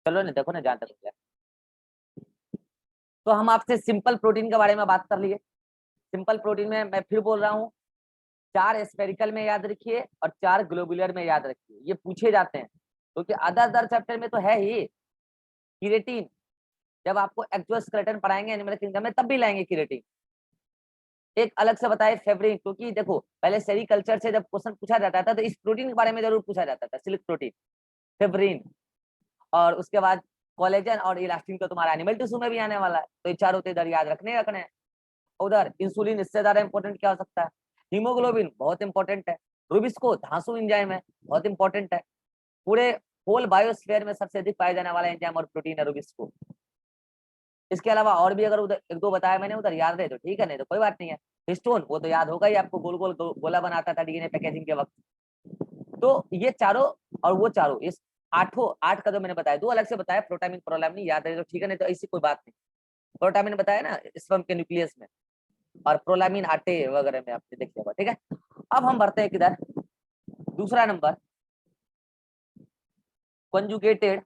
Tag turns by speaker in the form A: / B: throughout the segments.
A: चलो ना देखो ना जहाँ तक हो गया। तो हम आपसे सिंपल प्रोटीन के बारे में बात कर लिए। सिंपल प्रोटीन में मैं फिर बोल रहा हूँ, 4 स्फेरिकल में याद रखिए और 4 ग्लोबुलर में याद रखिए, ये पूछे जाते हैं क्योंकि अदर चैप्टर में तो है ही। किरेटिन जब आपको एक्सोस्केलेटन पढ़ाएंगे एनिमल किंगडम में तब भी लाएंगे किरेटिन। एक अलग से बताए फेब्रिन, क्योंकि देखो पहले सेरिकल्चर से जब क्वेश्चन पूछा जाता था तो इस प्रोटीन के बारे में जरूर पूछा जाता था, सिल्क प्रोटीन, फेब्रिन। और उसके बाद कोलेजन और इलास्टिन तो तुम्हारा एनिमल टिश्यू में भी आने वाला है, तो ये चारों तो इधर याद रखने हैं। उधर इंसुलिन इससे ज्यादा इंपॉर्टेंट क्या हो सकता है, हीमोग्लोबिन बहुत इंपॉर्टेंट है, रुबिस्को धांसू एंजाइम है बहुत इंपॉर्टेंट है, पूरे होल बायोस्फीयर में सबसे अधिक पाए जाने वाला एंजाइम और प्रोटीन है रुबिस्को। इसके अलावा और भी अगर उधर एक दो बताया मैंने उधर याद रहे तो ठीक है, नहीं तो कोई बात नहीं है। हिस्टोन वो तो याद होगा ही आपको, गोल गोल गोला बनाता था डीएनए पैकेजिंग के वक्त। तो ये चारों और वो चारों, इस आठों, 8 का जो मैंने बताया, 2 अलग से बताया, प्रोटामिन प्रोलैमिन याद रहे तो ठीक है, नहीं तो ऐसी कोई बात नहीं। प्रोटामिन बताया ना स्पर्म के न्यूक्लियस में, और प्रोलैमिन आटे वगैरह में आपने देखिए होगा, ठीक है। अब हम बढ़ते हैं किधर, दूसरा नंबर, कंजुगेटेड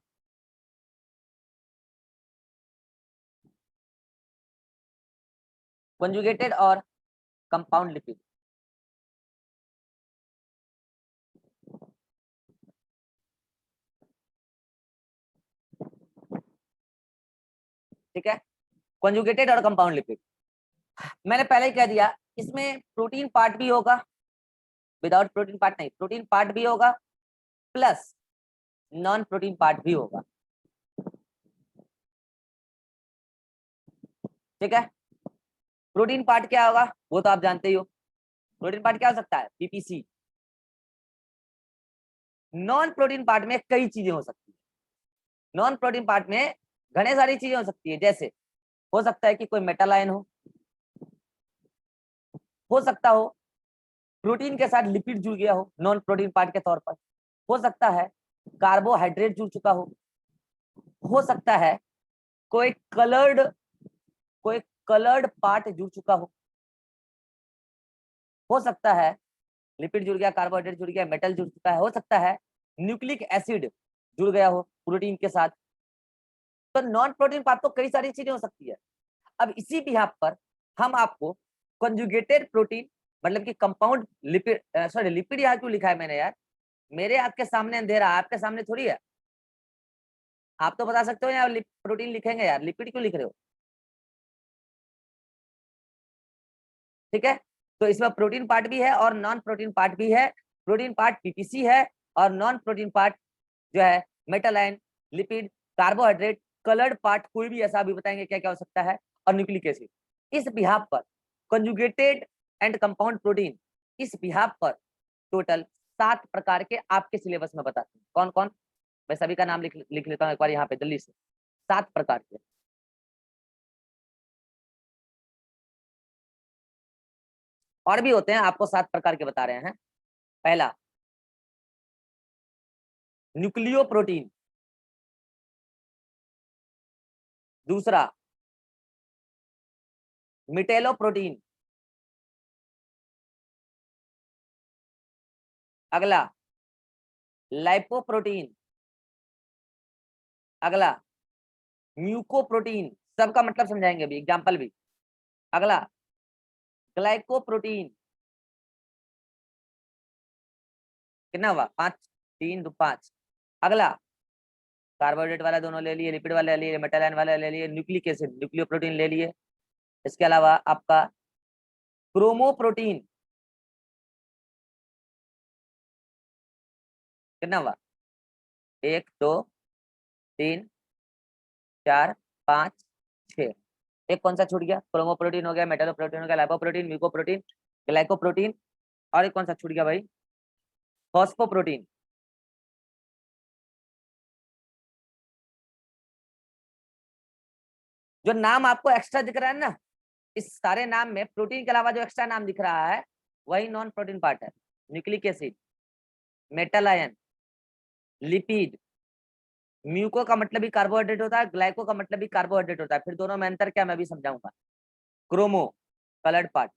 A: कंजुगेटेड और कंपाउंड लिपिड। ठीक है, कंजुगेटेड और कंपाउंड लिपिड। मैंने पहले ही कह दिया इसमें प्रोटीन पार्ट भी होगा, विदाउट प्रोटीन पार्ट नहीं, प्रोटीन पार्ट भी होगा प्लस नॉन प्रोटीन पार्ट भी होगा। ठीक है, प्रोटीन पार्ट क्या होगा वो तो आप जानते ही हो, प्रोटीन पार्ट क्या हो सकता है, पीपीसी। नॉन प्रोटीन पार्ट में कई चीजें हो सकती है, नॉन प्रोटीन पार्ट में घने सारी चीजें हो सकती है, जैसे हो सकता है कि कोई मेटल आयन हो सकता हो प्रोटीन के साथ लिपिड जुड़ गया हो नॉन प्रोटीन पार्ट के तौर पर, हो सकता है कार्बोहाइड्रेट जुड़ चुका हो सकता है कोई कलर्ड कोई कलर्ड पार्ट जुड़ चुका हो सकता है लिपिड जुड़ गया, कार्बोहाइड्रेट जुड़ गया, मेटल जुड़ चुका है, हो सकता है न्यूक्लिक एसिड जुड़ गया हो प्रोटीन के साथ। तो नॉन प्रोटीन पार्ट तो कई सारी चीजें हो सकती है। अब इसी बिहाफ पर हम आपको कंजुगेटेड प्रोटीन, मतलब कि कंपाउंड लिपिड, सॉरी लिपिड यहाँ क्यों लिखा है मैंने यार, मेरे आपके सामने अंधेरा, आपके सामने थोड़ी है। आप तो बता सकते हो यार प्रोटीन लिखेंगे यार, लिपिड क्यों लिख रहे हो। ठीक है, तो इसमें प्रोटीन पार्ट भी है और नॉन प्रोटीन पार्ट भी है। प्रोटीन पार्ट पीपीसी है और नॉन प्रोटीन पार्ट जो है metal ion, lipid, carbohydrate, coloured part कोई भी ऐसा भी बताएंगे क्या क्या हो सकता है, और न्यूक्लिक एसिड। इस बिहाफ पर कंजुगेटेड एंड कंपाउंड प्रोटीन, इस बिहाफ पर टोटल 7 प्रकार के आपके सिलेबस में बताते हैं। कौन कौन, मैं सभी का नाम लिख लेता हूँ एक बार यहाँ पे जल्दी से। 7 प्रकार के, और भी होते हैं, आपको 7 प्रकार के बता रहे हैं। पहला न्यूक्लियो प्रोटीन, दूसरा मिटेलो प्रोटीन, अगला लाइपोप्रोटीन, अगला म्यूकोप्रोटीन, सबका मतलब समझाएंगे अभी, एग्जांपल भी। अगला ग्लाइकोप्रोटीन, कितना हुआ 5, 3 2 5। अगला कार्बोहाइड्रेट वाला दोनों ले लिए, लिपिड वाला ले लिए, मेटल आयन वाला ले लिए, न्यूक्लिक एसिड न्यूक्लियो प्रोटीन ले लिए। इसके अलावा आपका क्रोमोप्रोटीन, कितना हुआ 1 2 3 4 5 6। एक कौन सा छूट गया, क्रोमोप्रोटीन हो गया, मेटलोप्रोटीन हो गया, लाइपोप्रोटीन, म्यूकोप्रोटीन, ग्लाइकोप्रोटीन, और एक कौन सा छूट गया भाई, फॉस्फोप्रोटीन। जो नाम आपको एक्स्ट्रा दिख रहा है ना, इस सारे नाम में प्रोटीन के अलावा जो एक्स्ट्रा नाम दिख रहा है वही नॉन प्रोटीन पार्ट है। Nucleic acid, metal ion, lipid, muco का मतलब भी कार्बोहाइड्रेट होता है, ग्लाइको का मतलब भी कार्बोहाइड्रेट होता है, फिर दोनों में अंतर क्या मैं भी समझाऊंगा। Chromo coloured part,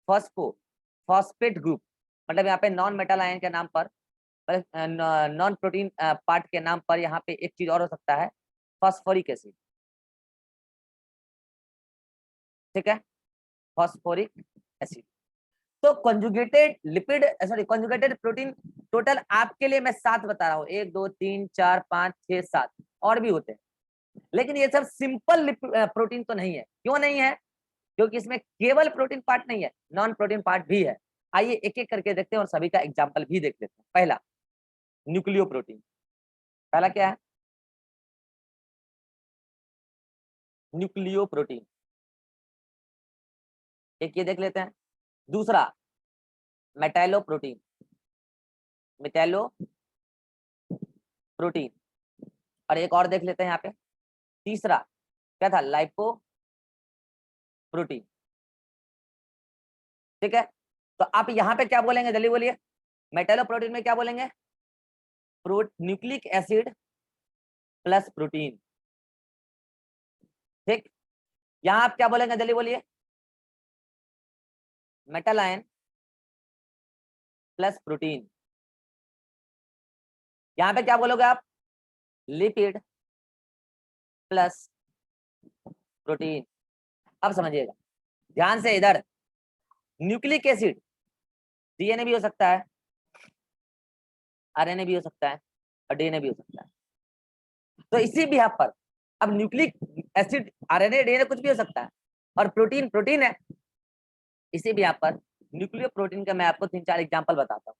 A: phospho phosphate group, मतलब यहाँ पे नॉन मेटल आयन के नाम पर, नॉन प्रोटीन पार्ट के नाम पर यहाँ पे एक चीज और हो सकता है, फॉस्फोरिक एसिड, ठीक है, फॉस्फोरिक एसिड। तो conjugated lipid, sorry conjugated protein total आपके लिए मैं 7 बता रहा हूँ, 1 2 3 4 5 6 7 और भी होते हैं, लेकिन ये सब सिंपल प्रोटीन तो नहीं है। क्यों नहीं है? क्योंकि इसमें केवल प्रोटीन पार्ट नहीं है, नॉन प्रोटीन पार्ट भी है। आइए एक एक करके देखते हैं और सभी का एग्जाम्पल भी देख लेते हैं। पहला न्यूक्लियो प्रोटीन, पहला क्या है? न्यूक्लियो प्रोटीन, एक ये देख लेते हैं। दूसरा मेटैलो प्रोटीन, मेटैलो प्रोटीन, और एक और देख लेते हैं यहाँ पे। तीसरा क्या था? लाइपो प्रोटीन, ठीक है। तो आप यहाँ पे क्या बोलेंगे, जल्दी बोलिए। मेटैलो प्रोटीन में क्या बोलेंगे? न्यूक्लिक एसिड प्लस प्रोटीन, ठीक। यहाँ आप क्या बोलेंगे, जल्दी बोलिए। Metal ion plus protein. यहाँ पे क्या बोलोगे आप? Lipid plus protein. अब समझिएगा ध्यान से, इधर न्यूक्लिक एसिड डीएनए भी हो सकता है, आरएनए भी हो सकता है, और डीएनए भी हो सकता है। तो इसी भी यहाँ पर अब न्यूक्लिक एसिड, आरएनए, डीएनए कुछ भी हो सकता है, और प्रोटीन प्रोटीन है। इसी भी यहाँ पर न्यूक्लियो प्रोटीन का मैं आपको 3-4 एग्जांपल बताता हूँ।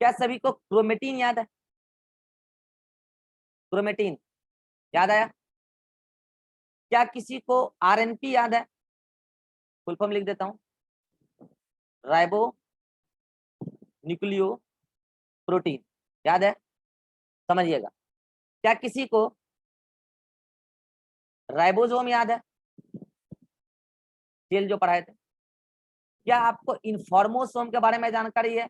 A: क्या सभी को क्रोमेटीन याद है? क्रोमेटीन याद आया? क्या किसी को आरएनपी याद है? फुल फॉर्म लिख देता हूँ, राइबो न्यूक्लियो प्रोटीन, याद है? समझिएगा। क्या किसी को राइबोसोम याद है? सेल जो पढ़ाए थे। क्या आपको इन्फॉर्मोसोम के बारे में जानकारी है?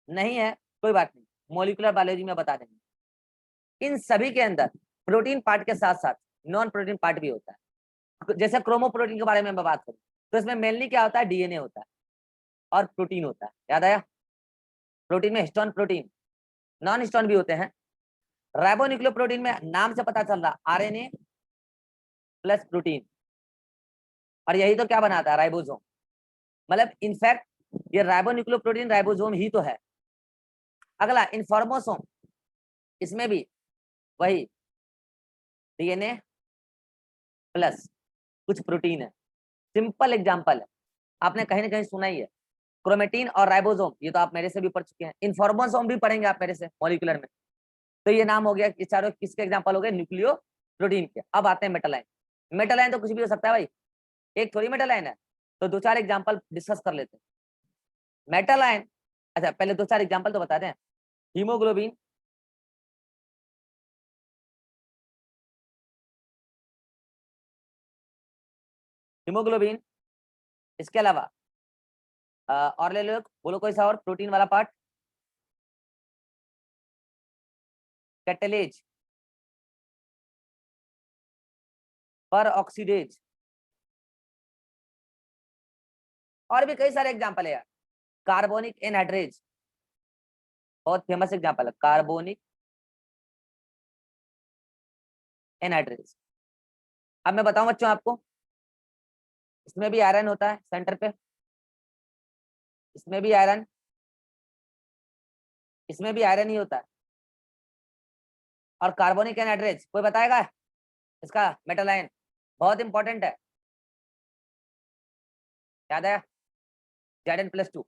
A: नहीं है, कोई बात नहीं, मॉलिक्यूलर बायोलॉजी में बता देंगे। इन सभी के अंदर प्रोटीन पार्ट के साथ साथ नॉन प्रोटीन पार्ट भी होता है। जैसे क्रोमोप्रोटीन के बारे में मैं बात करूं तो इसमें मेनली क्या होता है? डीएनए होता है और प्रोटीन होता है, याद आया? प्रोटीन में हिस्टोन प्रोटीन, नॉन हिस्टोन भी होते हैं। राइबोन्यूक्लियोप्रोटीन में नाम से पता चल रहा, आरएनए प्लस प्रोटीन, और यही तो क्या बनाता है? राइबोसोम। मतलब इनफैक्ट ये राइबोन्यूक्लियोप्रोटीन राइबोसोम ही तो है। अगला इन्फॉर्मोसोम, इसमें भी वही डीएनए प्लस कुछ प्रोटीन है। सिंपल एग्जांपल है, आपने कहीं ना कहीं सुना ही है, क्रोमेटीन और राइबोसोम, ये तो आप मेरे से भी पढ़ चुके हैं। इन्फॉर्मोसोम भी पढ़ेंगे आप मेरे से मॉलिक्यूलर में। तो ये नाम हो गया, ये चारों किसके एग्जांपल हो गए? न्यूक्लियो प्रोटीन के। अब आते हैं मेटल आयन। मेटल आयन तो कुछ भी हो सकता है भाई, एक थोड़ी मेटल आयन है। तो 2-4 एग्जांपल डिस्कस कर लेते हैं मेटल आयन। अच्छा पहले 2-4 एग्जांपल तो बता दें। हीमोग्लोबिन, हीमोग्लोबिन, इसके अलावा और ले लो, बोलो कोई सा और प्रोटीन वाला पार्ट। कैटलेज, पर ऑक्सीडेज, और भी कई सारे एग्जांपल है यार। कार्बोनिक एनहाइड्रेज, बहुत फेमस एग्जांपल है, कार्बोनिक एनहाइड्रेज। अब मैं बताऊं बच्चों आपको, इसमें भी आयरन होता है सेंटर पे, इसमें भी आयरन, इसमें भी आयरन ही होता है। और कार्बोनिक एनहाइड्रेज कोई बताएगा इसका मेटल आयन? बहुत इंपॉर्टेंट है, याद है? Zn+2।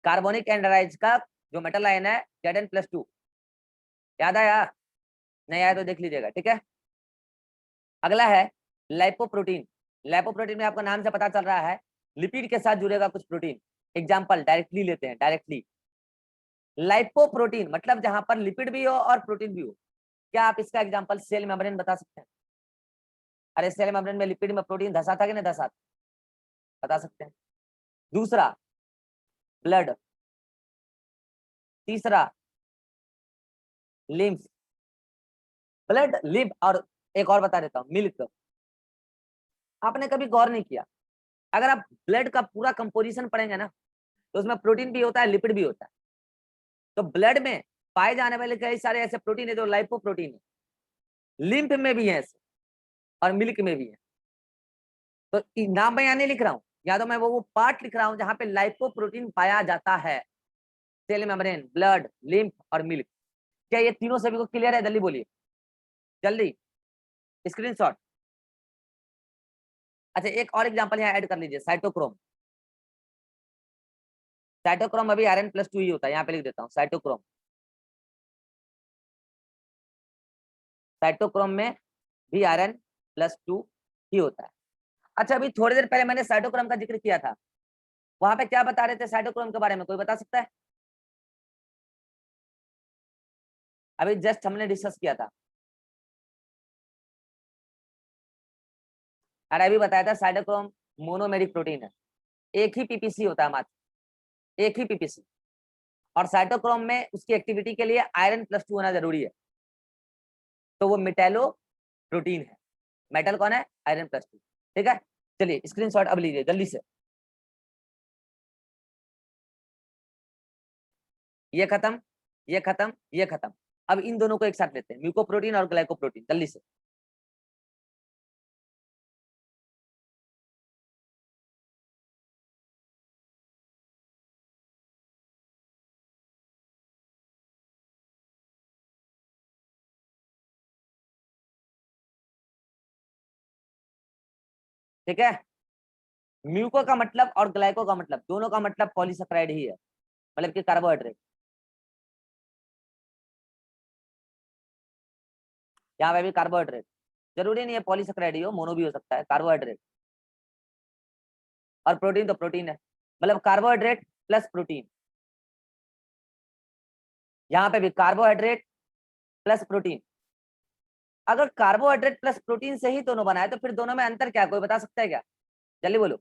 A: कार्बोनिक एनहाइड्राइज का जो मेटल आयन है Zn+2, याद आया? नहीं आया तो देख लीजिएगा, ठीक है। अगला है लाइपोप्रोटीन। लाइपोप्रोटीन में आपको नाम से पता चल रहा है लिपिड के साथ जुड़ेगा कुछ प्रोटीन। एग्जांपल डायरेक्टली लेते हैं, डायरेक्टली लाइपोप्रोटीन मतलब जहां पर लिपिड भी हो और प्रोटीन भी हो। क्या आप इसका एग्जांपल सेल मेम्ब्रेन बता सकते हैं? अरे सेल मेम्ब्रेन में लिपिड में प्रोटीन धसा था कि नहीं धसा था? बता सकते हैं। दूसरा ब्लड, तीसरा लिम्फ, ब्लड, लिम्फ, और एक और बता देता हूँ, मिल्क। आपने कभी गौर नहीं किया, अगर आप ब्लड का पूरा कंपोजिशन पढ़ेंगे ना तो उसमें प्रोटीन भी होता है, लिपिड भी होता है। तो ब्लड में पाए जाने वाले कई सारे ऐसे प्रोटीन है जो लाइपोप्रोटीन है, लिम्फ में भी है ऐसे और मिल्क में भी है। तो नाम मैं यहाँ नहीं लिख रहा हूँ, या तो मैं वो पार्ट लिख रहा हूँ जहां पे लाइपोप्रोटीन पाया जाता है, सेल मेम्ब्रेन, ब्लड, लिम्फ और मिल्क। क्या ये तीनों सभी को क्लियर है? जल्दी बोलिए, जल्दी स्क्रीनशॉट। अच्छा एक और एग्जांपल यहाँ ऐड कर लीजिए, साइटोक्रोम। साइटोक्रोम अभी Rn+2 ही होता है, यहाँ पे लिख देता हूँ साइटोक्रोम। साइटोक्रोम में भी Rn+2 ही होता है। अच्छा अभी थोड़ी देर पहले मैंने साइटोक्रोम का जिक्र किया था, वहां पे क्या बता रहे थे साइटोक्रोम के बारे में, कोई बता सकता है? अभी जस्ट हमने डिस्कस किया था, अरे अभी बताया था साइटोक्रोम मोनोमेरिक प्रोटीन है, एक ही पीपीसी होता है मात्र, एक ही पीपीसी। और साइटोक्रोम में उसकी एक्टिविटी के लिए Rn+2 होना जरूरी है, तो वो मेटेलो प्रोटीन है। मेटल कौन है? Rn+2। ठीक है, चलिए स्क्रीनशॉट अब लीजिए जल्दी से। ये खत्म, ये खत्म, ये खत्म। अब इन दोनों को एक साथ लेते हैं, म्यूकोप्रोटीन और ग्लाइकोप्रोटीन, जल्दी से। ठीक है, म्यूको का मतलब और ग्लाइको का मतलब, दोनों का मतलब पॉलीसेकेराइड ही है, मतलब कि कार्बोहाइड्रेट। यहाँ पे भी कार्बोहाइड्रेट, जरूरी नहीं है पॉलीसेकेराइड ही हो, मोनो भी हो सकता है, कार्बोहाइड्रेट। और प्रोटीन तो प्रोटीन है, मतलब कार्बोहाइड्रेट प्लस प्रोटीन। यहाँ पे भी कार्बोहाइड्रेट प्लस प्रोटीन। अगर कार्बोहाइड्रेट प्लस प्रोटीन से ही दोनों बनाए तो फिर दोनों में अंतर क्या, कोई बता सकता है क्या? जल्दी बोलो,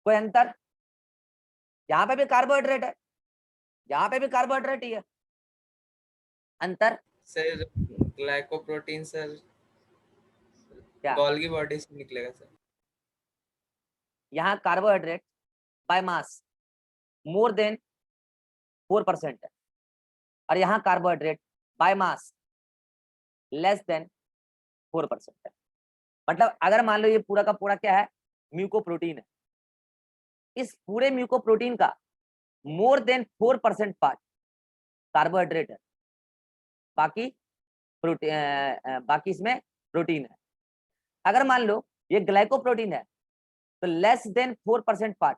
A: कोई अंतर? यहाँ पे भी कार्बोहाइड्रेट है, यहाँ पे भी कार्बोहाइड्रेट ही है, अंतर
B: सर ग्लाइकोप्रोटीन सर
A: क्या?
B: गोल्गी बॉडी से निकलेगा सर।
A: यहाँ carbohydrate by mass more than 4% है, और यहाँ carbohydrate by mass less than 4% है। मतलब अगर मान लो ये पूरा का पूरा क्या है, म्यूकोप्रोटीन है, इस पूरे म्यूकोप्रोटीन का मोर देन 4% पार्ट कार्बोहाइड्रेट है, बाकी प्रोटीन, बाकी इसमें प्रोटीन है। अगर मान लो ये ग्लाइकोप्रोटीन है तो less than 4% part,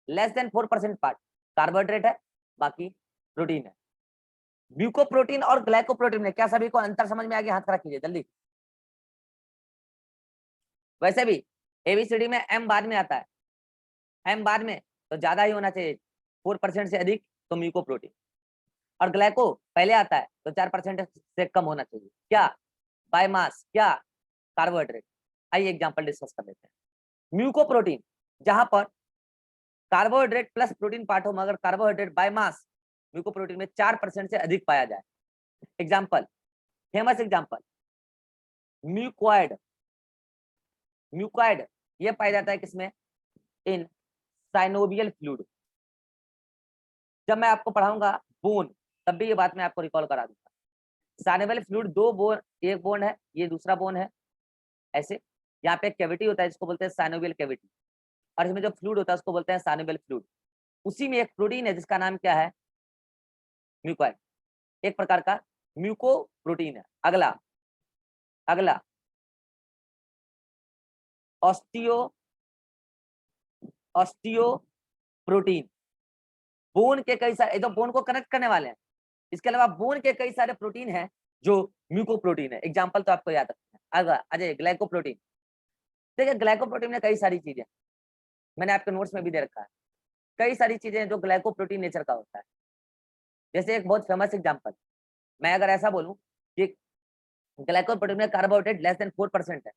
A: less than 4% part carbohydrate है, बाकी प्रोटीन है। म्यूकोप्रोटीन और ग्लाइकोप्रोटीन में क्या सभी को अंतर समझ में आ गया? हाथ खड़ा कीजिए जल्दी। वैसे भी एबीसीडी में एम बाद में आता है, एम बाद में तो ज्यादा ही होना चाहिए, 4% से अधिक तो म्यूकोप्रोटीन, और ग्लाइको पहले आता है तो 4% से कम होना चाहिए। क्या? बाय मास, क्या? कार्बोहाइड्रेट। आइए एग्जांपल डिस्कस कर लेते हैं। म्यूकोप्रोटीन जहां पर कार्बोहाइड्रेट प्लस प्रोटीन पार्ट हो, मगर कार्बोहाइड्रेट बाय मास म्यूकोप्रोटीन में 4% से अधिक पाया जाए। Example, famous example, mucoid. Mucoid ये पाया जाता है किसमें? In synovial fluid. जब मैं आपको पढ़ाऊंगा बोन, तब भी ये बात मैं आपको रिकॉल करा दूंगा। साइनोवियल फ्लूइड दो बोन, एक बोन है, ये दूसरा बोन है, ऐसे यहाँ पे एक कैविटी होता है जिसको बोलते हैं साइनोवियल कैविटी, और इसमें जो फ्लूइड होता है उसको बोलते हैं साइनोवियल फ्लूइड। उसी में एक प्रोटीन है जिसका नाम क्या है? म्यूकोइड, एक प्रकार का म्यूको प्रोटीन है। अगला, अगला ऑस्टियो, ऑस्टियो प्रोटीन। बोन के कई सारे, तो बोन को कनेक्ट करने वाले हैं, इसके अलावा बोन के कई सारे प्रोटीन हैं जो म्यूको प्रोटीन है। एग्जाम्पल तो आपको याद रखना है। अगला अजय, ग्लाइकोप्रोटीन। देखिए ग्लाइकोप्रोटीन में कई सारी चीजें, मैंने आपके नोट्स में भी दे रखा है, कई सारी चीजें जो ग्लाइकोप्रोटीन नेचर का होता है। जैसे एक बहुत फेमस एग्जाम्पल, मैं अगर ऐसा बोलूं कि ग्लाइकोप्रोटीन में कार्बोहाइड्रेट लेस देन 4% है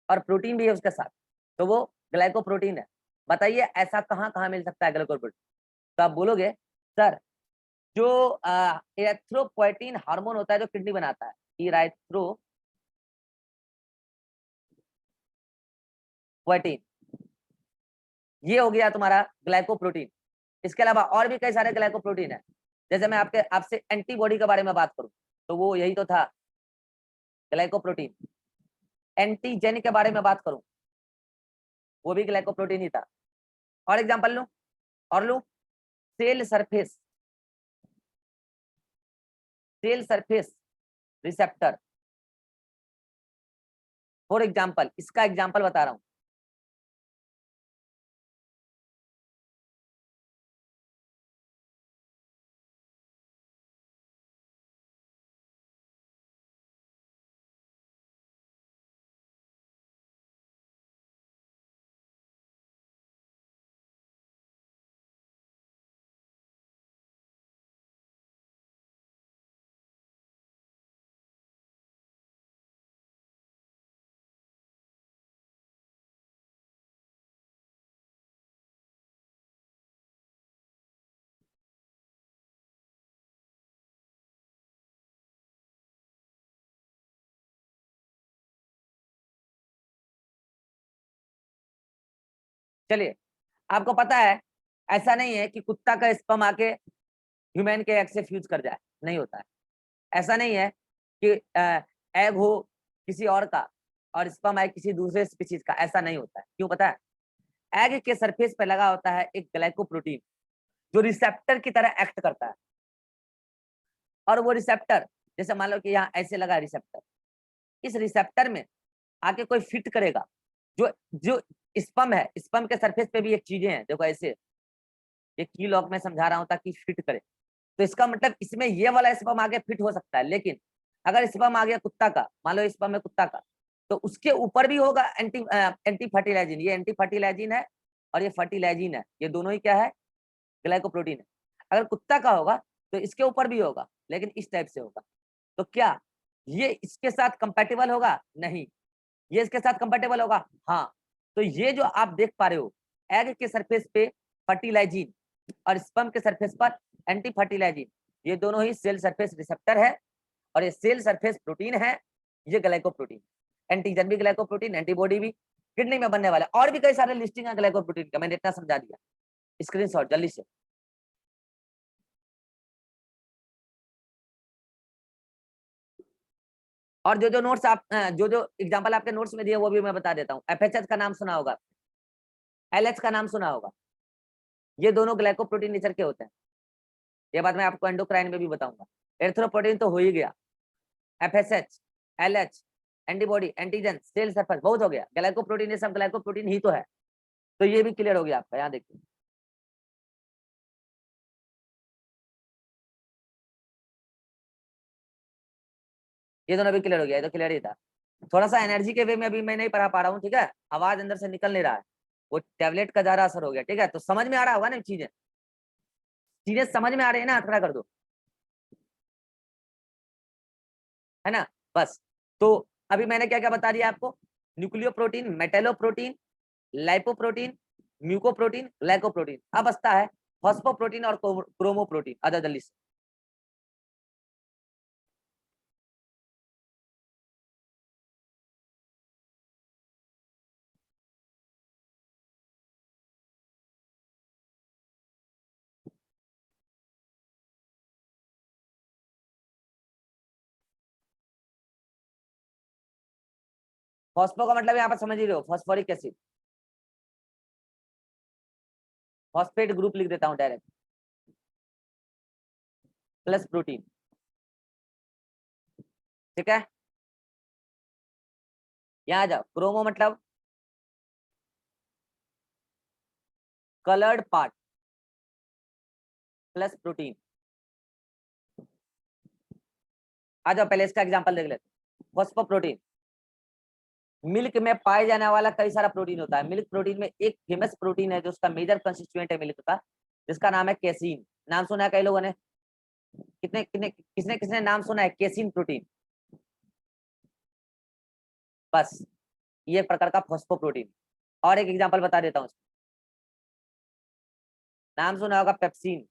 A: और प्रोटीन भी है उसके साथ, तो वो ग्लाइकोप्रोटीन है। बताइए ऐसा कहाँ कहाँ मिल सकता है ग्लाइकोप्रोटीन? तो आप बोलोगे सर जो इरेथ्रोपोएटिन हार्मोन होता है जो किडनी बनाता है, इरेथ्रोपोएटिन, ये हो गया तुम्हारा ग्लाइकोप्रोटीन। इसके अलावा और भी कई सारे ग्लाइकोप्रोटीन है। जैसे मैं आपसे एंटीबॉडी के बारे में बात करूं तो वो यही तो था, ग्लाइकोप्रोटीन। एंटीजन के बारे में बात करूं वो भी ग्लाइकोप्रोटीन ही था। और एग्जांपल लूं और लूं, cell surface, cell surface receptor for example, इसका एग्जांपल बता रहा हूं। चलिए, आपको पता है ऐसा नहीं है कि कुत्ता का स्पर्म आके ह्यूमन के एग से फ्यूज कर जाए, नहीं होता है। ऐसा नहीं है कि एग हो किसी और का और स्पर्म आए किसी दूसरे स्पीशीज का, ऐसा नहीं होता है। क्यों पता है? एग के सरफेस पे लगा होता है एक ग्लाइकोप्रोटीन जो रिसेप्टर की तरह एक्ट करता है। और वो रिसेप्टर, जैसे मान लो कि यहाँ ऐसे लगा रिसेप्टर, इस रिसेप्टर में आके कोई फिट करेगा। जो जो स्पर्म है, स्पर्म के सरफेस पे भी एक चीजें हैं, देखो ऐसे, ये की लॉक में समझा रहा हूं ताकि फिट करे। तो इसका मतलब इसमें ये वाला स्पर्म आगे फिट हो सकता है, लेकिन अगर स्पर्म आ गया कुत्ता का, मान लो स्पर्म है कुत्ता का, तो उसके ऊपर भी होगा एंटी फर्टिलाइजिन। ये एंटी फर्टिलाइजिन है और ये फर्टिलाइजिन है, ये दोनों ही क्या है? ग्लाइकोप्रोटीन है। अगर कुत्ता का होगा तो इसके ऊपर भी होगा, लेकिन इस टाइप से होगा। तो क्या ये इसके साथ कंपैटिबल होगा? नहीं। ये इसके साथ कंपैटिबल होगा? हाँ। तो ये जो आप देख पा रहे हो, एग के सरफेस पे फर्टिलाइजिन और स्पर्म के सरफेस पर एंटी फर्टिलाइजिन, ये दोनों ही सेल सरफेस रिसेप्टर है और ये सेल सरफेस प्रोटीन है। ये ग्लाइकोप्रोटीन, एंटीजन भी ग्लाइकोप्रोटीन, एंटीबॉडी भी किडनी में बनने वाला। और भी कई सारे लिस्टिंग है ग्लाइकोप्रोटीन का, मैंने इतना समझा दिया। स्क्रीनशॉट जल्दी से। और जो जो नोट्स आप जो जो एग्जांपल आपके नोट्स में दिए वो भी मैं बता देता हूँ। एफएचएच का नाम सुना होगा, एलएच का नाम सुना होगा, ये दोनों ग्लाइकोप्रोटीन नेचर के होते हैं। ये बात मैं आपको एंडोक्राइन में भी बताऊंगा। एरिथ्रोपोइटिन तो हो ही गया, FSH, LH, antibody, antigen, cell surface, बहुत हो गया। ग्लाइकोप्रोटीन, ये सब ग्लाइकोप्रोटीन ही तो है। तो ये भी क्लियर हो गया आपका। यहाँ देखिए, ये दोनों भी क्लियर हो गया, ये तो क्लियर ही था। थोड़ा सा एनर्जी के वे में अभी मैं नहीं पढ़ा पा रहा हूँ, ठीक है? आवाज अंदर से निकल नहीं रहा है, वो टैबलेट का ज्यादा असर हो गया, ठीक है? तो समझ में आ रहा होगा ना चीजें, चीजें समझ में आ रही है ना? खड़ा कर दो, है ना? बस। तो अभी मैंने क्या क्या बता दिया आपको? Nucleo protein, metalloprotein, lipoprotein, mucoprotein, glycoprotein. अब बचता है फॉस्फोप्रोटीन और क्रोमोप्रोटीन। अदर जल्दी से। फॉस्फो का मतलब यहाँ पर समझ ही रहे हो, फॉस्फोरिक एसिड। फॉस्फेट ग्रुप लिख देता हूँ डायरेक्ट, प्लस प्रोटीन, ठीक है? यहाँ जाओ, क्रोमो मतलब कलर्ड पार्ट, प्लस प्रोटीन। आ जाओ, पहले इसका एग्जांपल देख लेते। फॉस्फोप्रोटीन, मिल्क में पाए जाने वाला कई सारा प्रोटीन होता है। मिल्क प्रोटीन में एक फेमस प्रोटीन है जो उसका मेजर कंस्टिट्यूएंट है मिल्क का, जिसका नाम है केसीन। नाम सुना है कई लोगों ने? कितने कितने किसने किसने नाम सुना है केसीन प्रोटीन? बस, ये एक प्रकार का फॉस्फोप्रोटीन। और एक एग्जांपल बता देता हूँ, नाम सुना होगा पेप्सिन।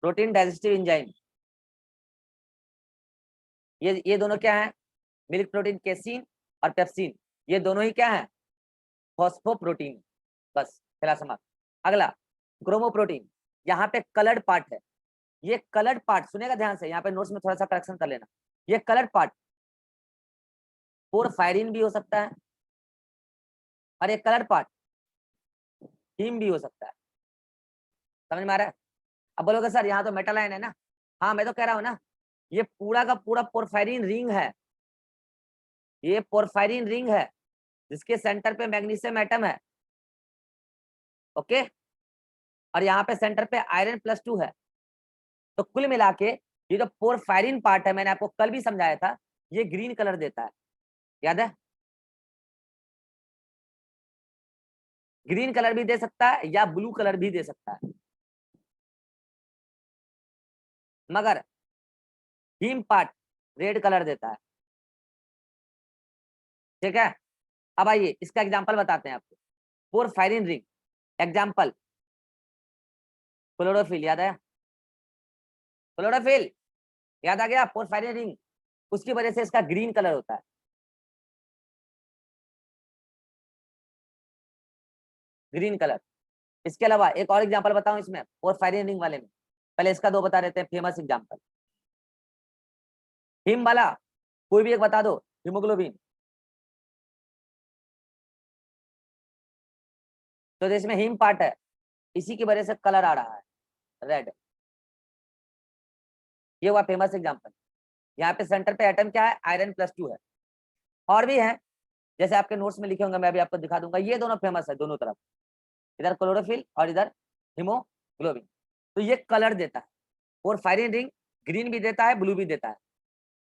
A: Protein digestive enzyme. ये दोनों क्या है? मिल्क प्रोटीन केसीन और पेप्सिन, ये दोनों ही क्या है, फॉस्फोप्रोटीन। बस पहला समाप्त। अगला क्रोमोप्रोटीन, यहाँ पे कलर्ड पार्ट है, ये कलर्ड पार्ट सुनेगा ध्यान से, यहाँ पे नोट्स में थोड़ा सा करेक्शन कर लेना। ये कलर्ड पार्ट पोरफायरिन भी हो सकता है और ये कलर्ड पार्ट हीम भी हो सकता है। समझ में आ रहा है? अब बोलोगे सर यहाँ तो मेटल आयन है ना, हाँ मैं तो कह रहा हूँ ना, ये पूरा का पूरा पोरफायरिन रिंग है, ये पोरफायरिन रिंग है जिसके सेंटर पे मैग्नीशियम एटम है, ओके, और यहाँ पे सेंटर पे आयरन +2 है। तो कुल मिला के ये जो पोरफायरिन पार्ट है, मैंने आपको कल भी समझाया था, ये ग्रीन कलर देता है, याद है? ग्रीन कलर भी दे सकता है या ब्लू कलर भी दे सकता है, मगर हीम पार्ट रेड कलर देता है, ठीक है? अब आइए इसका एग्जांपल बताते हैं आपको। पोरफायरिन रिंग एग्जांपल, क्लोरोफिल, याद आया? क्लोरोफिल याद आ गया? पोरफायरिन रिंग, उसकी वजह से इसका ग्रीन कलर होता है, ग्रीन कलर। इसके अलावा एक और एग्जांपल बताऊं इसमें पोरफायरिन रिंग वाले में, पहले इसका दो बता देते हैं फेमस एग्जांपल। हिम वाला कोई भी एक बता दो, हीमोग्लोबिन, तो इसमें हिम पार्ट है, इसी की वजह से कलर आ रहा है रेड, ये हुआ फेमस एग्जांपल। यहाँ पे सेंटर पे एटम क्या है, आयरन +2 है। और भी है, जैसे आपके नोट्स में लिखे होंगे, मैं भी आपको दिखा दूंगा, ये दोनों फेमस है दोनों तरफ, इधर क्लोरोफिल और इधर हीमोग्लोबिन। तो ये कलर देता है, और फायरिन रिंग ग्रीन भी देता है, ब्लू भी देता है,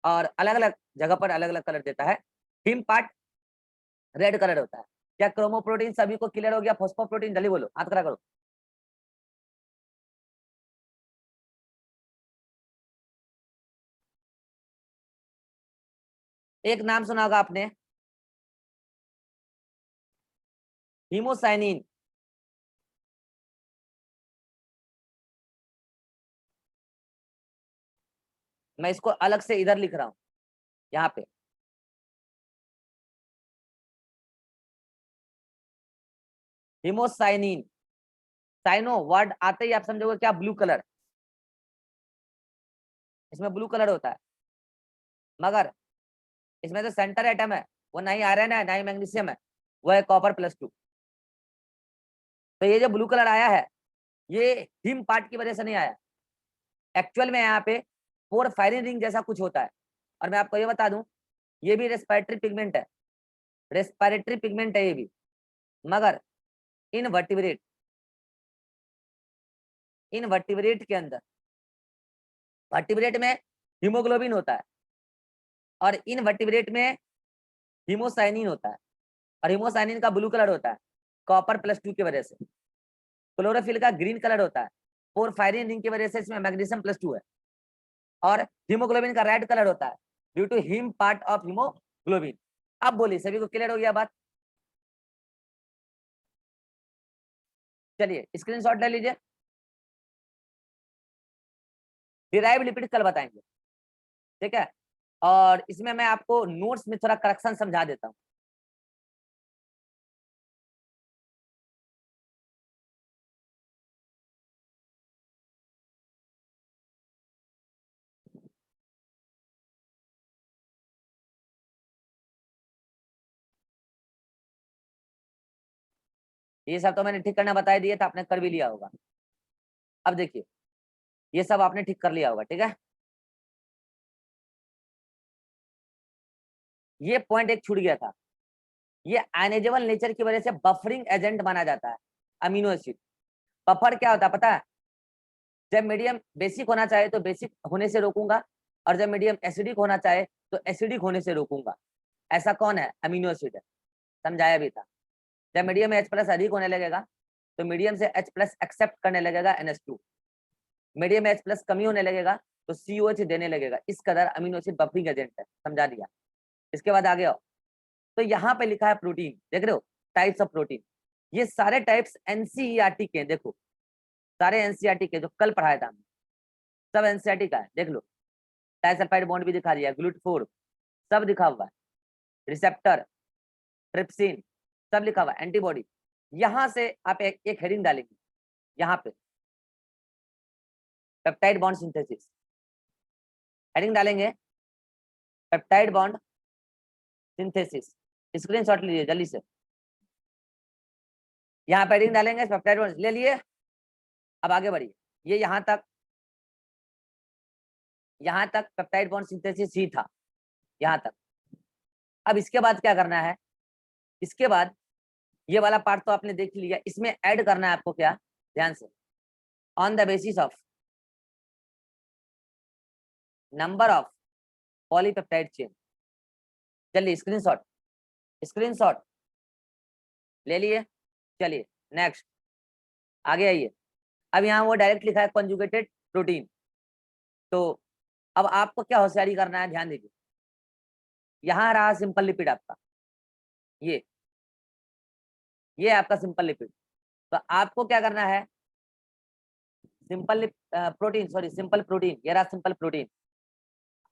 A: और अलग अलग जगह पर अलग अलग कलर देता है। हिम पार्ट रेड कलर होता है। क्या क्रोमोप्रोटीन सभी को क्लियर हो गया? फॉस्फोप्रोटीन जल्दी बोलो, हाथ खड़ा करो। एक नाम सुना होगा आपने, हीमोसाइनिन। मैं इसको अलग से इधर लिख रहा हूं, यहाँ पे हीमोसाइनिन, साइनो वर्ड आते ही आप समझोगे क्या, ब्लू कलर, इसमें ब्लू कलर होता है, मगर इसमें जो सेंटर एटम है वो ना ही आयरन है ना ही मैग्नीशियम है, वो है कॉपर +2। तो ये जो ब्लू कलर आया है, ये हिम पार्ट की वजह से नहीं आया, एक्चुअल में यहाँ पे पोरफायरिन रिंग जैसा कुछ होता है। और मैं आपको ये बता दूं, ये भी रेस्पिरेटरी पिगमेंट है, रेस्पिरेटरी पिगमेंट है ये भी, मगर इनवर्टिब्रेट, इनवर्टिब्रेट के अंदर, वर्टिब्रेट में हीमोग्लोबिन होता है और इनवर्टिब्रेट में हीमोसाइनिन होता है, और हीमोसाइनिन का ब्लू कलर होता है कॉपर +2 की वजह से। क्लोरोफिल का ग्रीन कलर होता है पोरफायरिन रिंग की वजह से, इसमें मैग्नीशियम +2 है, और हीमोग्लोबिन का रेड कलर होता है due to haem part of haemoglobin. अब बोलिए सभी को क्लियर हो गया बात? चलिए स्क्रीनशॉट ले लीजिए, डिराइव लिपिड कल बताएंगे, ठीक है? और इसमें मैं आपको नोट्स में थोड़ा करेक्शन समझा देता हूँ। ये सब तो मैंने ठीक करना बता दिया था, आपने कर भी लिया होगा। अब देखिए ये सब आपने ठीक कर लिया होगा, ठीक है? ये पॉइंट एक छूट गया था, ये आयनाइजेबल नेचर की वजह से बफरिंग एजेंट माना जाता है अमीनो एसिड। बफर क्या होता है पता है? जब मीडियम बेसिक होना चाहे तो बेसिक होने से रोकूंगा, और जब मीडियम एसिडिक होना चाहे तो एसिडिक होने से रोकूंगा। ऐसा कौन है? अमीनो एसिड है, समझाया भी था। जब मीडियम में H+ अधिक होने लगेगा तो मीडियम से H+ एक्सेप्ट करने लगेगा NH2, मीडियम में H+ कमी होने लगेगा तो COH देने लगेगा। इस कदर अमीनो एसिड बफरिंग एजेंट है, समझा दिया। इसके बाद आगे आओ, तो यहाँ पे लिखा है प्रोटीन, देख रहे हो टाइप्स ऑफ प्रोटीन, ये सारे टाइप्स NCERT के, देखो सारे NCERT के जो कल पढ़ाया था हमने, सब NCERT का है, देख लो। डाइसल्फाइड बॉन्ड भी दिखा दिया, GLUT4, सब लिखा हुआ है, रिसेप्टर, ट्रिप्सिन, सब लिखा हुआ है, एंटीबॉडी। यहां से आप एक हेडिंग डालेंगे यहाँ पे, पेप्टाइड बॉन्ड सिंथेसिस, हेडिंग डालेंगे पेप्टाइड बॉन्ड सिंथेसिस। स्क्रीनशॉट लीजिए जल्दी से, यहाँ पे हेडिंग डालेंगे पेप्टाइड बॉन्ड, ले लिए। अब आगे बढ़िए, ये यहाँ तक पेप्टाइड बॉन्ड सिंथेसिस ही था, यहाँ तक। अब इसके बाद क्या करना है, इसके बाद ये वाला पार्ट तो आपने देख लिया, इसमें ऐड करना है आपको क्या, ध्यान से, on the basis of number of polypeptide chain. चलिए स्क्रीनशॉट ले लिए। चलिए नेक्स्ट, आगे आइए। अब यहाँ वो डायरेक्ट लिखा है कंजुगेटेड प्रोटीन। तो अब आपको क्या होशियारी करना है, ध्यान दीजिए। यहाँ रहा सिंपल लिपिड आपका, ये आपका सिंपल लिपिड। तो आपको क्या करना है, सिंपल प्रोटीन, ये रहा सिंपल प्रोटीन।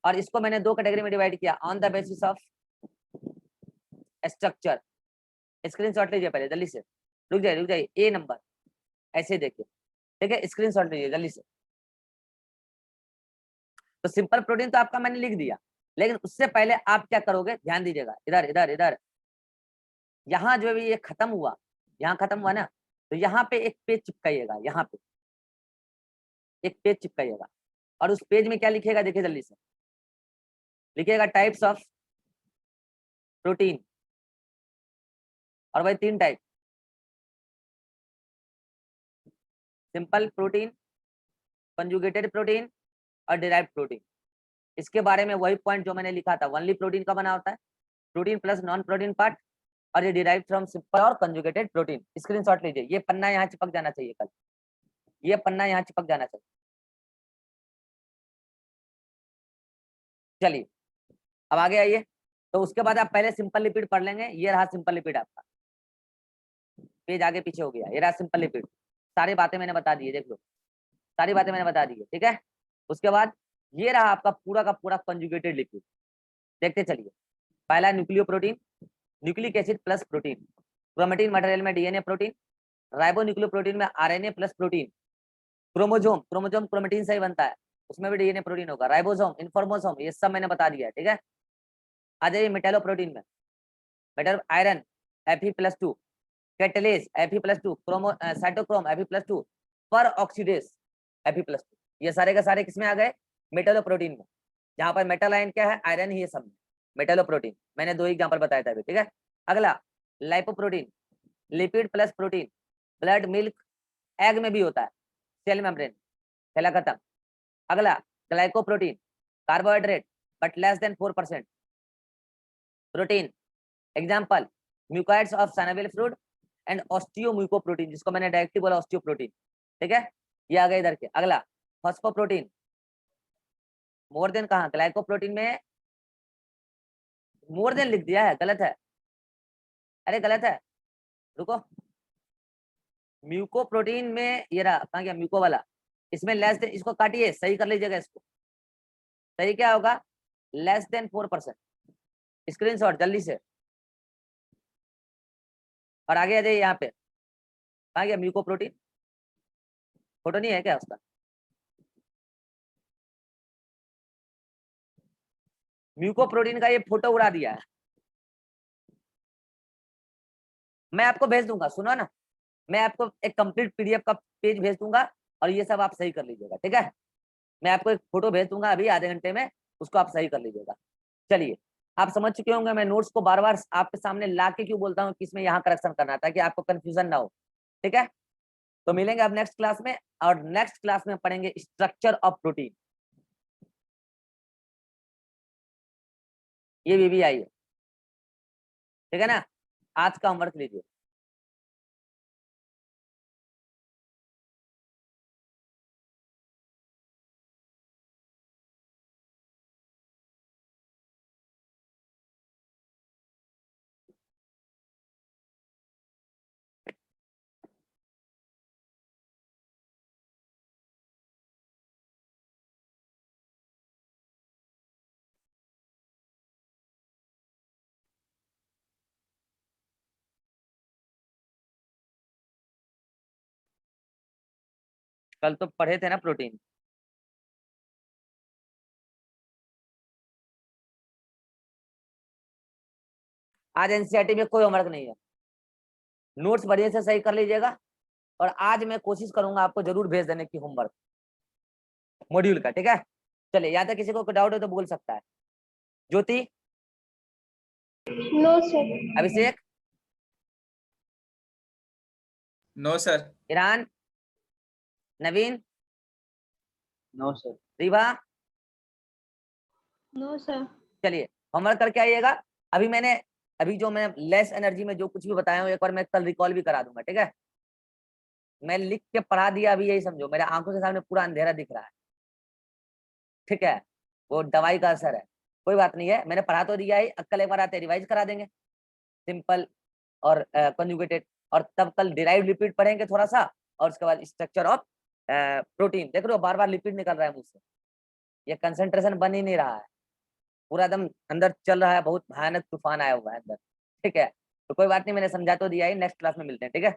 A: और इसको मैंने दो कैटेगरी में डिवाइड किया, on the basis of structure. Screenshot लीजिए पहले जल्दी से, रुक जाइए, ए नंबर ऐसे देखिए, ठीक है, स्क्रीनशॉट लीजिए जल्दी से। तो सिंपल प्रोटीन तो आपका मैंने लिख दिया, लेकिन उससे पहले आप क्या करोगे, ध्यान दीजिएगा, इधर यहाँ जो भी ये खत्म हुआ, यहाँ खत्म हुआ ना, तो यहाँ पे एक पेज चिपकाइएगा, यहाँ पे एक पेज चिपकाइएगा। और उस पेज में क्या लिखेगा, देखिए जल्दी से, लिखिएगा टाइप्स ऑफ प्रोटीन, और वही 3 type, simple protein, conjugated protein और डिराइव्ड प्रोटीन। इसके बारे में वही पॉइंट जो मैंने लिखा था, ओनली प्रोटीन का बना होता है, protein plus non protein part, और ये डिराइव्ड फ्रॉम सिंपल और कंजुगेटेड प्रोटीन। स्क्रीनशॉट लीजिए, ये पन्ना यहाँ चिपक जाना चाहिए कल, ये पन्ना यहाँ चिपक जाना चाहिए। चलिए अब आगे आइए। तो उसके बाद आप पहले सिंपल लिपिड पढ़ लेंगे, ये रहा सिंपल लिपिड आपका, पेज आगे पीछे हो गया, ये रहा सिंपल लिपिड। सारी बातें मैंने बता दी है, देख लो, सारी बातें मैंने बता दी है, ठीक है। उसके बाद ये रहा आपका पूरा का पूरा कंजुगेटेड लिपिड, देखते चलिए। पहला nucleo protein, nucleic acid plus protein, chromatin material में DNA protein, ribo nucleo protein में RNA plus protein, chromosome chromatin से ही बनता है, उसमें भी डीएनए प्रोटीन होगा, राइबोसोम, इन्फॉर्मोसोम, ये सब मैंने बता दिया है, ठीक है। आ जाइए मेटेलो प्रोटीन में, metal iron Fe+2, catalase Fe+2, chromo cytochrome Fe+2, पर ऑक्सीडेज Fe+2, ये सारे के सारे किसमें आ गए, मेटेलो प्रोटीन में। जहां पर मेटल आयन क्या है, आयरन ही है सब में, मेटेलो प्रोटीन मैंने 2 एग्जांपल बताया था अभी, ठीक है। अगला lipoprotein, lipid plus protein, blood milk, egg में भी होता है, सेल मेम्ब्रेन, पहला खत्म। अगला glycoprotein, carbohydrate but less than 4% protein, example mucoids of सैनेबल फ्रूट एंड ऑस्टियोम्यूकोप्रोटीन, जिसको मैंने डायरेक्टली बोला ऑस्टियोप्रोटीन, ठीक है। ये आ गया इधर के। अगला फॉस्फोप्रोटीन, मोर देन कहाँ, ग्लाइकोप्रोटीन में मोर देन लिख दिया है, गलत है, अरे गलत है, रुको। म्यूको प्रोटीन में ये रहा, कहाँ गया म्यूको वाला, इसमें लेस देन, इसको काटिए, सही कर लीजिएगा इसको, सही क्या होगा, लेस देन 4%। स्क्रीनशॉट जल्दी से, और आगे आ जाइए यहाँ पे, कहाँ गया म्यूको प्रोटीन, फोटो नहीं है क्या उसका, म्यूको प्रोटीन का ये फोटो उड़ा दिया है, मैं आपको भेज दूंगा, सुनो ना, मैं आपको एक कंप्लीट पीडीएफ का पेज भेज दूंगा, और ये सब आप सही कर लीजिएगा, ठीक है। मैं आपको एक फोटो भेज दूंगा अभी आधे घंटे में, उसको आप सही कर लीजिएगा। चलिए आप समझ चुके होंगे, मैं नोट्स को बार बार आपके सामने ला के क्यों बोलता हूँ कि इसमें यहाँ करेक्शन करना था, कि आपको कंफ्यूजन ना हो, ठीक है। तो मिलेंगे अब नेक्स्ट क्लास में, और नेक्स्ट क्लास में पढ़ेंगे स्ट्रक्चर ऑफ प्रोटीन, ये भी आई है, ठीक है ना। आज का होमवर्क लीजिए। कल तो पढ़े थे ना प्रोटीन। आज एनसीईआरटी में कोई होमवर्क नहीं है, नोट्स बढ़िया से सही कर लीजिएगा। और आज मैं कोशिश करूंगा आपको जरूर भेज देने की होमवर्क मॉड्यूल का, ठीक है। चलिए, यहाँ तक किसी को कोई डाउट है तो बोल सकता है। Jyoti,
C: no sir.
A: Abhishek,
B: no sir.
A: Iran, Naveen,
D: no sir.
A: Ribha.
C: No sir.
A: चलिए, होमवर्क करके आइएगा। अभी जो मैं लेस एनर्जी में जो कुछ भी बताया हूँ एक बार मैं कल रिकॉल भी करा दूंगा, ठीक है। मैं लिख के पढ़ा दिया, अभी यही समझो मेरे आंखों के सामने पूरा अंधेरा दिख रहा है, ठीक है। वो दवाई का असर है, कोई बात नहीं है, मैंने पढ़ा तो दिया है। कल एक बार आते रिवाइज करा देंगे सिंपल और कंजुगेटेड, और तब कल डिराइव्ड लिपिड पढ़ेंगे थोड़ा सा, और उसके बाद स्ट्रक्चर ऑफ प्रोटीन। देख रहे हो बार बार लिपिड निकल रहा है मुझसे, ये कंसंट्रेशन बन ही नहीं रहा है, पूरा एकदम अंदर चल रहा है, बहुत भयानक तूफान आया हुआ है अंदर, ठीक है। तो कोई बात नहीं, मैंने समझा तो दिया ही, नेक्स्ट क्लास में मिलते हैं, ठीक है।